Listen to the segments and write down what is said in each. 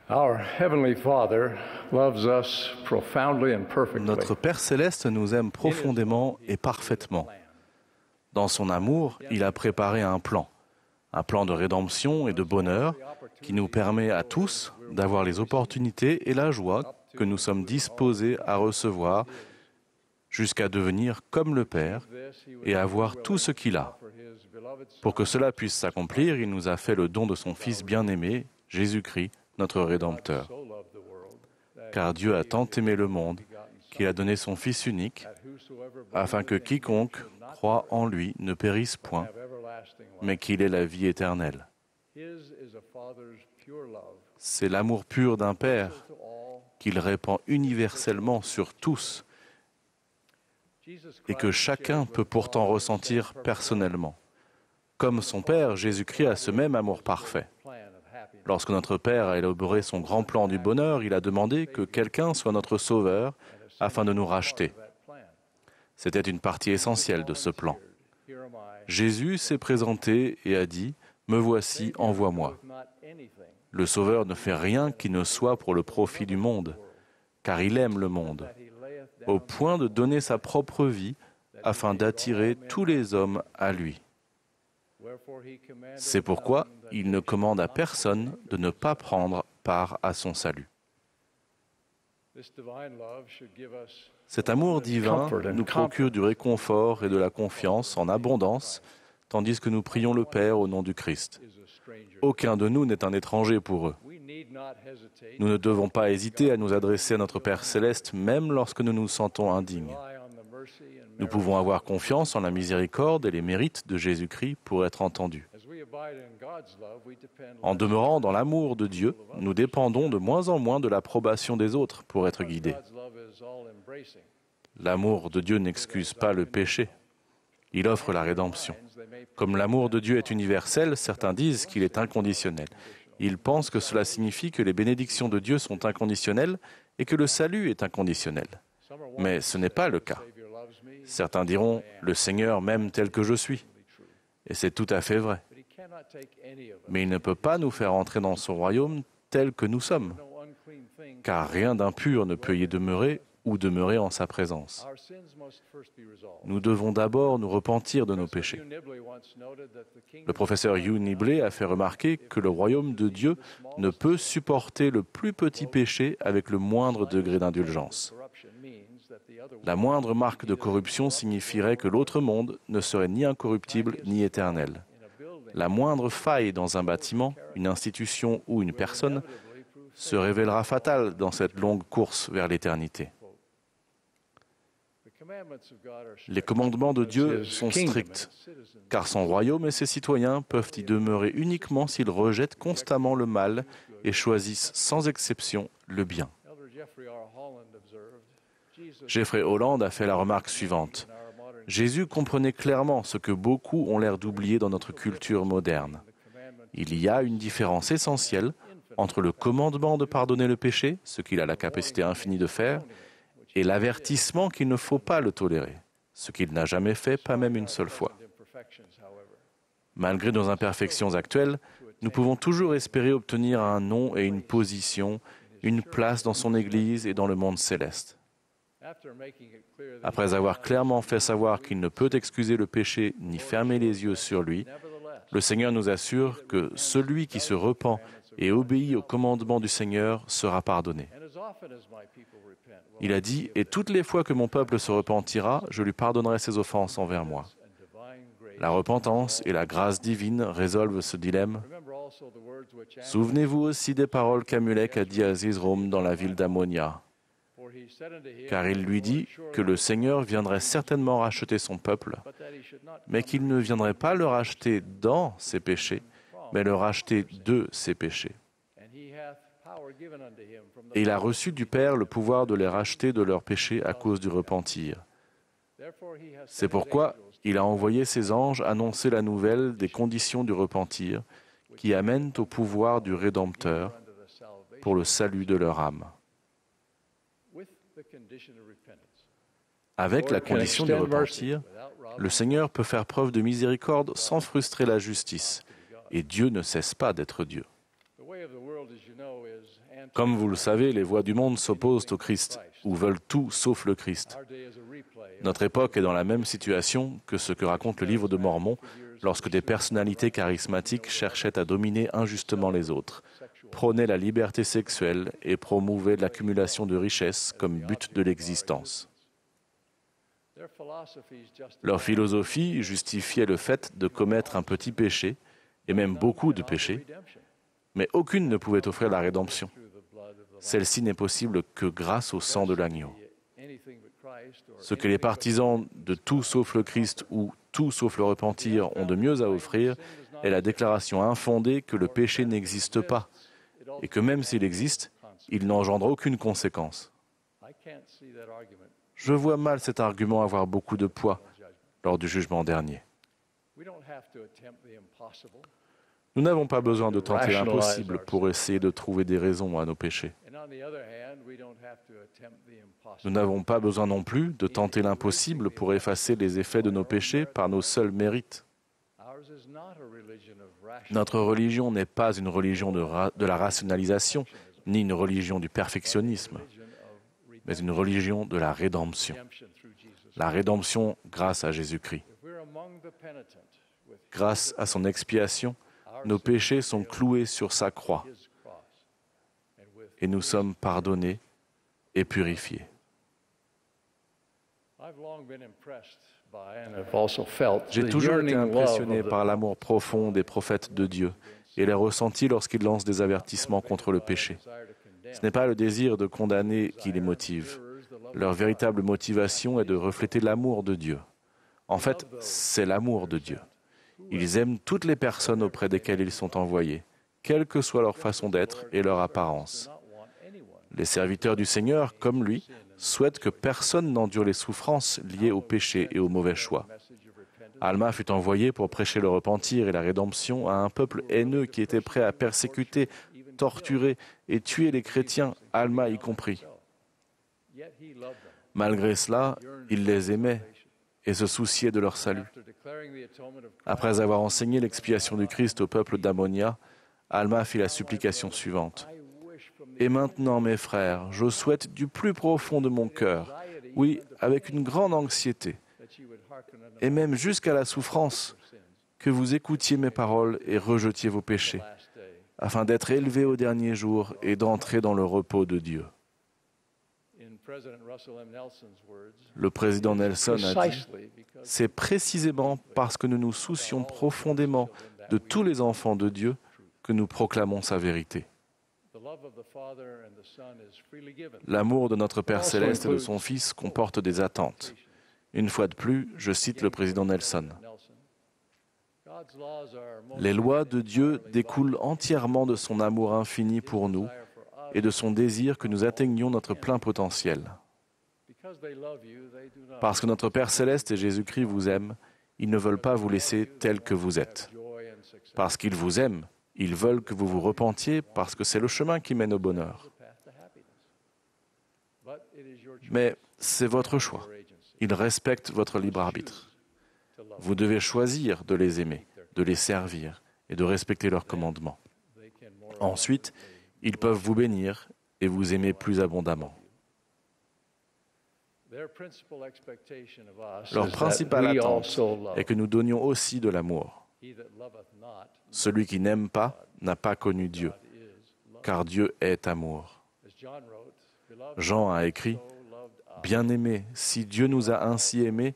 Our Heavenly Father loves us profoundly and perfectly. Notre Père céleste nous aime profondément et parfaitement. Dans son amour, il a préparé un plan de rédemption et de bonheur qui nous permet à tous d'avoir les opportunités et la joie que nous sommes disposés à recevoir jusqu'à devenir comme le Père et avoir tout ce qu'il a. Pour que cela puisse s'accomplir, il nous a fait le don de son Fils bien-aimé, Jésus-Christ, notre Rédempteur. Car Dieu a tant aimé le monde qu'il a donné son Fils unique, afin que quiconque croit en lui ne périsse point, mais qu'il ait la vie éternelle. C'est l'amour pur d'un Père qu'il répand universellement sur tous et que chacun peut pourtant ressentir personnellement. Comme son Père, Jésus-Christ a ce même amour parfait. Lorsque notre Père a élaboré son grand plan du bonheur, il a demandé que quelqu'un soit notre sauveur afin de nous racheter. C'était une partie essentielle de ce plan. Jésus s'est présenté et a dit « Me voici, envoie-moi ». Le Sauveur ne fait rien qui ne soit pour le profit du monde, car il aime le monde, au point de donner sa propre vie afin d'attirer tous les hommes à lui. C'est pourquoi il ne commande à personne de ne pas prendre part à son salut. Cet amour divin nous procure du réconfort et de la confiance en abondance, tandis que nous prions le Père au nom du Christ. Aucun de nous n'est un étranger pour eux. Nous ne devons pas hésiter à nous adresser à notre Père céleste, même lorsque nous nous sentons indignes. Nous pouvons avoir confiance en la miséricorde et les mérites de Jésus-Christ pour être entendus. En demeurant dans l'amour de Dieu, nous dépendons de moins en moins de l'approbation des autres pour être guidés. L'amour de Dieu n'excuse pas le péché. Il offre la rédemption. Comme l'amour de Dieu est universel, certains disent qu'il est inconditionnel. Ils pensent que cela signifie que les bénédictions de Dieu sont inconditionnelles et que le salut est inconditionnel. Mais ce n'est pas le cas. Certains diront « Le Seigneur m'aime tel que je suis ». Et c'est tout à fait vrai. Mais il ne peut pas nous faire entrer dans son royaume tel que nous sommes, car rien d'impur ne peut y demeurer ou demeurer en sa présence. Nous devons d'abord nous repentir de nos péchés. Le professeur Hugh Nibley a fait remarquer que le royaume de Dieu ne peut supporter le plus petit péché avec le moindre degré d'indulgence. La moindre marque de corruption signifierait que l'autre monde ne serait ni incorruptible ni éternel. La moindre faille dans un bâtiment, une institution ou une personne se révélera fatale dans cette longue course vers l'éternité. Les commandements de Dieu sont stricts, car son royaume et ses citoyens peuvent y demeurer uniquement s'ils rejettent constamment le mal et choisissent sans exception le bien. Jeffrey Holland a fait la remarque suivante. Jésus comprenait clairement ce que beaucoup ont l'air d'oublier dans notre culture moderne. Il y a une différence essentielle entre le commandement de pardonner le péché, ce qu'il a la capacité infinie de faire, et l'avertissement qu'il ne faut pas le tolérer, ce qu'il n'a jamais fait, pas même une seule fois. Malgré nos imperfections actuelles, nous pouvons toujours espérer obtenir un nom et une position, une place dans son Église et dans le monde céleste. Après avoir clairement fait savoir qu'il ne peut excuser le péché ni fermer les yeux sur lui, le Seigneur nous assure que celui qui se repent et obéit au commandement du Seigneur sera pardonné. Il a dit « Et toutes les fois que mon peuple se repentira, je lui pardonnerai ses offenses envers moi. » La repentance et la grâce divine résolvent ce dilemme. Souvenez-vous aussi des paroles qu'Amulek a dit à Zizrom dans la ville d'Ammonia. Car il lui dit que le Seigneur viendrait certainement racheter son peuple, mais qu'il ne viendrait pas le racheter dans ses péchés, mais le racheter de ses péchés. Et il a reçu du Père le pouvoir de les racheter de leurs péchés à cause du repentir. C'est pourquoi il a envoyé ses anges annoncer la nouvelle des conditions du repentir qui amènent au pouvoir du Rédempteur pour le salut de leur âme. Avec la condition de repentir, le Seigneur peut faire preuve de miséricorde sans frustrer la justice, et Dieu ne cesse pas d'être Dieu. Comme vous le savez, les voix du monde s'opposent au Christ, ou veulent tout sauf le Christ. Notre époque est dans la même situation que ce que raconte le livre de Mormon, lorsque des personnalités charismatiques cherchaient à dominer injustement les autres, prônaient la liberté sexuelle et promouvaient l'accumulation de richesses comme but de l'existence. Leur philosophie justifiait le fait de commettre un petit péché, et même beaucoup de péchés, mais aucune ne pouvait offrir la rédemption. Celle-ci n'est possible que grâce au sang de l'agneau. Ce que les partisans de tout sauf le Christ ou tout sauf le repentir ont de mieux à offrir est la déclaration infondée que le péché n'existe pas et que même s'il existe, il n'engendre aucune conséquence. Je vois mal cet argument avoir beaucoup de poids lors du jugement dernier. Nous n'avons pas besoin de tenter l'impossible pour essayer de trouver des raisons à nos péchés. Nous n'avons pas besoin non plus de tenter l'impossible pour effacer les effets de nos péchés par nos seuls mérites. Notre religion n'est pas une religion de la rationalisation, ni une religion du perfectionnisme, mais une religion de la rédemption. La rédemption grâce à Jésus-Christ. Grâce à son expiation, nos péchés sont cloués sur sa croix et nous sommes pardonnés et purifiés. J'ai toujours été impressionné par l'amour profond des prophètes de Dieu et les ressentis lorsqu'ils lancent des avertissements contre le péché. Ce n'est pas le désir de condamner qui les motive. Leur véritable motivation est de refléter l'amour de Dieu. En fait, c'est l'amour de Dieu. Ils aiment toutes les personnes auprès desquelles ils sont envoyés, quelle que soit leur façon d'être et leur apparence. Les serviteurs du Seigneur, comme lui, souhaitent que personne n'endure les souffrances liées au péché et au mauvais choix. Alma fut envoyé pour prêcher le repentir et la rédemption à un peuple haineux qui était prêt à persécuter, torturer et tuer les chrétiens, Alma y compris. Malgré cela, il les aimait et se souciait de leur salut. Après avoir enseigné l'expiation du Christ au peuple d'Ammonia, Alma fit la supplication suivante. « Et maintenant, mes frères, je souhaite du plus profond de mon cœur, oui, avec une grande anxiété, et même jusqu'à la souffrance, que vous écoutiez mes paroles et rejetiez vos péchés, afin d'être élevés au dernier jour et d'entrer dans le repos de Dieu. » Le président Nelson a dit, « C'est précisément parce que nous nous soucions profondément de tous les enfants de Dieu que nous proclamons sa vérité. » L'amour de notre Père Céleste et de son Fils comporte des attentes. Une fois de plus, je cite le président Nelson. « Les lois de Dieu découlent entièrement de son amour infini pour nous et de son désir que nous atteignions notre plein potentiel. Parce que notre Père Céleste et Jésus-Christ vous aiment, ils ne veulent pas vous laisser tel que vous êtes. Parce qu'ils vous aiment, ils veulent que vous vous repentiez parce que c'est le chemin qui mène au bonheur. Mais c'est votre choix. Ils respectent votre libre arbitre. Vous devez choisir de les aimer, de les servir et de respecter leurs commandements. Ensuite, ils peuvent vous bénir et vous aimer plus abondamment. Leur principale attente est que nous donnions aussi de l'amour. Celui qui n'aime pas n'a pas connu Dieu, car Dieu est amour. Jean a écrit, « Bien-aimés, si Dieu nous a ainsi aimés,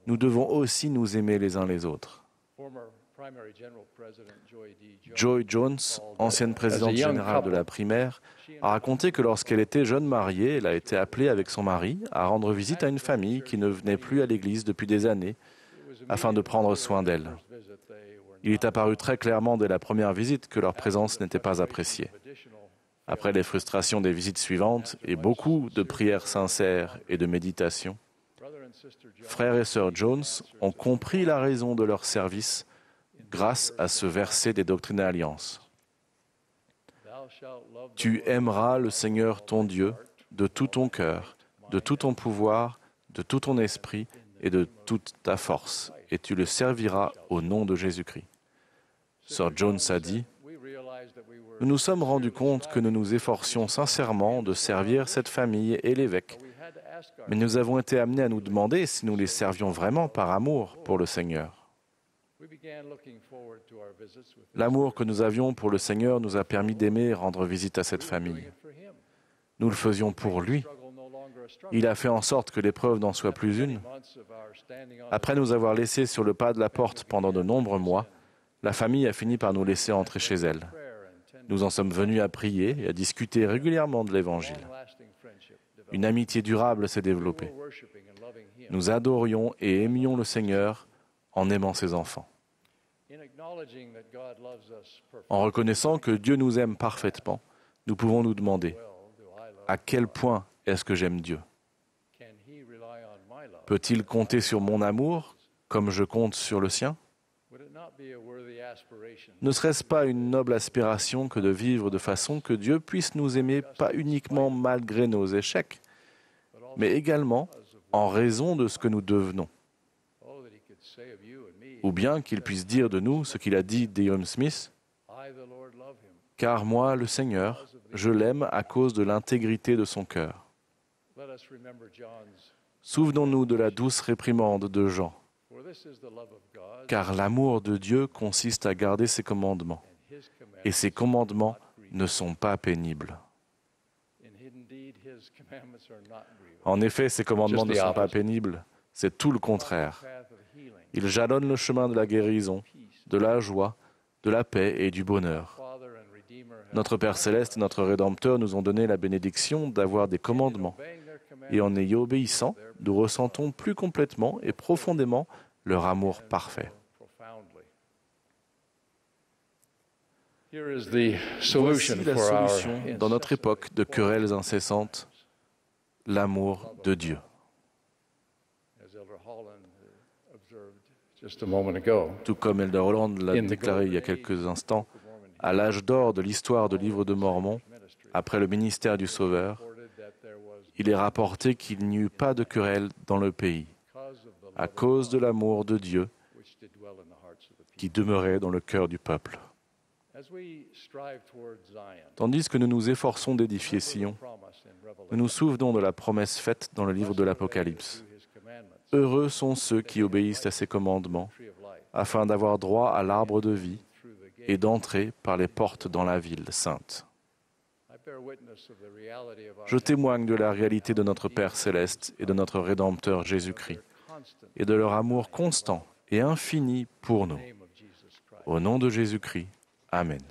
nous devons aussi nous aimer les uns les autres. » Joy Jones, ancienne présidente générale de la primaire, a raconté que lorsqu'elle était jeune mariée, elle a été appelée avec son mari à rendre visite à une famille qui ne venait plus à l'église depuis des années afin de prendre soin d'elle. Il est apparu très clairement dès la première visite que leur présence n'était pas appréciée. Après les frustrations des visites suivantes et beaucoup de prières sincères et de méditation, frères et sœurs Jones ont compris la raison de leur service grâce à ce verset des Doctrines et Alliances. « Tu aimeras le Seigneur ton Dieu de tout ton cœur, de tout ton pouvoir, de tout ton esprit et de toute ta force, et tu le serviras au nom de Jésus-Christ. » Sir Jones a dit, « nous nous sommes rendus compte que nous nous efforcions sincèrement de servir cette famille et l'évêque. Mais nous avons été amenés à nous demander si nous les servions vraiment par amour pour le Seigneur. L'amour que nous avions pour le Seigneur nous a permis d'aimer et rendre visite à cette famille. Nous le faisions pour lui. Il a fait en sorte que l'épreuve n'en soit plus une. Après nous avoir laissés sur le pas de la porte pendant de nombreux mois, la famille a fini par nous laisser entrer chez elle. Nous en sommes venus à prier et à discuter régulièrement de l'Évangile. Une amitié durable s'est développée. Nous adorions et aimions le Seigneur en aimant ses enfants. En reconnaissant que Dieu nous aime parfaitement, nous pouvons nous demander « À quel point est-ce que j'aime Dieu ? Peut-il compter sur mon amour comme je compte sur le sien ? Ne serait-ce pas une noble aspiration que de vivre de façon que Dieu puisse nous aimer pas uniquement malgré nos échecs, mais également en raison de ce que nous devenons ? Ou bien qu'il puisse dire de nous ce qu'il a dit d'Hyrum Smith, « Car moi, le Seigneur, je l'aime à cause de l'intégrité de son cœur. » Souvenons-nous de la douce réprimande de Jean. Car l'amour de Dieu consiste à garder ses commandements, et ses commandements ne sont pas pénibles. En effet, ses commandements ne sont pas pénibles, c'est tout le contraire. Ils jalonnent le chemin de la guérison, de la joie, de la paix et du bonheur. Notre Père Céleste et notre Rédempteur nous ont donné la bénédiction d'avoir des commandements, et en y obéissant, nous ressentons plus complètement et profondément leur amour parfait. Voici la solution dans notre époque de querelles incessantes, l'amour de Dieu. Tout comme Elder Holland l'a déclaré il y a quelques instants, à l'âge d'or de l'histoire du Livre de Mormon, après le ministère du Sauveur, il est rapporté qu'il n'y eut pas de querelle dans le pays, à cause de l'amour de Dieu qui demeurait dans le cœur du peuple. Tandis que nous nous efforçons d'édifier Sion, nous nous souvenons de la promesse faite dans le livre de l'Apocalypse. Heureux sont ceux qui obéissent à ses commandements, afin d'avoir droit à l'arbre de vie et d'entrer par les portes dans la ville sainte. Je témoigne de la réalité de notre Père Céleste et de notre Rédempteur Jésus-Christ, et de leur amour constant et infini pour nous. Au nom de Jésus-Christ, Amen.